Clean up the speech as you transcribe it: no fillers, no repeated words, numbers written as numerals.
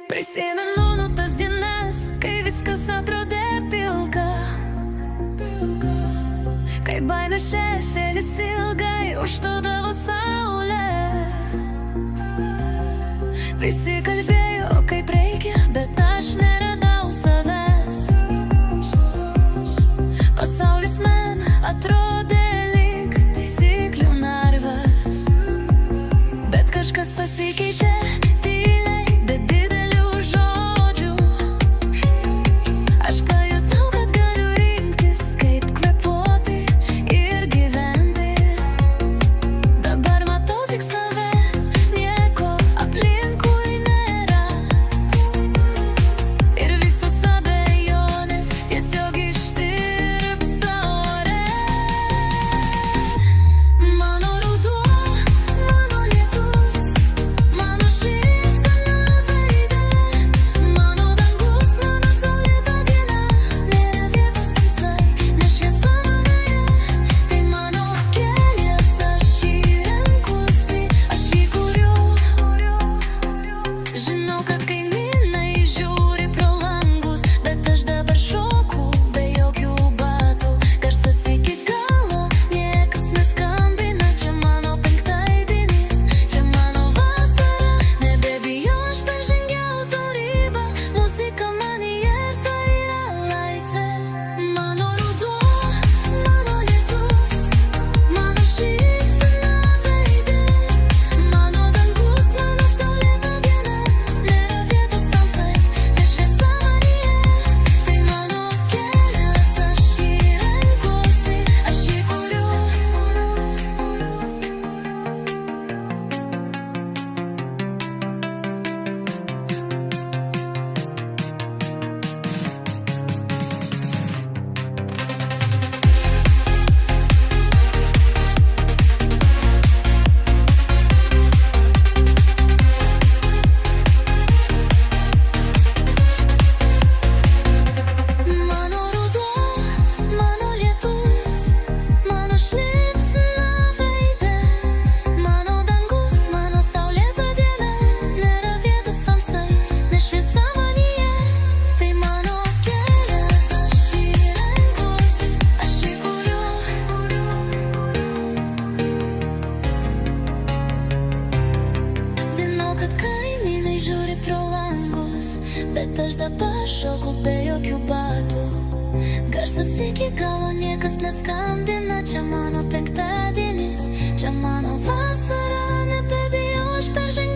Prisimenu nu tas dienas, kai viskas atrodė pilka, kai baimės šešėlis ilgai užtodavo saulę. Visi kalbėjo, kaip reikia, bet aš neradau savęs. Pasaulis man atrodė lyg taisyklių narvas, bet kažkas pasikeitė tyliai, be didelių žodžių. Aš pajutau, kad galiu rinktis, kaip kvėpuoti ir gyventi. Dabar matau tik save, nieko aplinkui nėra, ir visos abejonės tiesiog ištirpsta ore. Mano ruduo, mano lietus, mano šypsena veide, mano dangus, mano saulėta diena. Nėra vietos tamsai, nes šviesa manyje. Tai mano kelias, aš jį renkuosi, aš jį kuriu. Žinau, kad kaimynai žiūri pro langus, bet aš dabar šoku be jokių batų. Garsas iki galo, niekas neskambina. Čia mano penktadienis, čia mano vasara. Nebebijau, aš peržengiau tą ribą. Muzika manyje ir tai yra laisvė. Mano ruduo, mano lietus, mano šypsena veide, mano dangus, mano saulėta diena. Nėra vietos tamsai, nes šviesa manyje. Tai mano kelias, aš jį renkuosi, aš jį kuriu. Mano ruduo, mano lietus, mano šypsena veide, mano dangus, mano saulėta diena. Nėra vietos tamsai, nes šviesa manyje. Tai mano kelias, aš jį renkuosi, aš jį kuriu. Žinau, kad kaimynai žiūri pro langus, bet aš dabar šoku be jokių batų. Garsas iki galo, niekas neskambina. Čia mano penktadienis, čia mano vasara. Nebebijau, aš peržengiau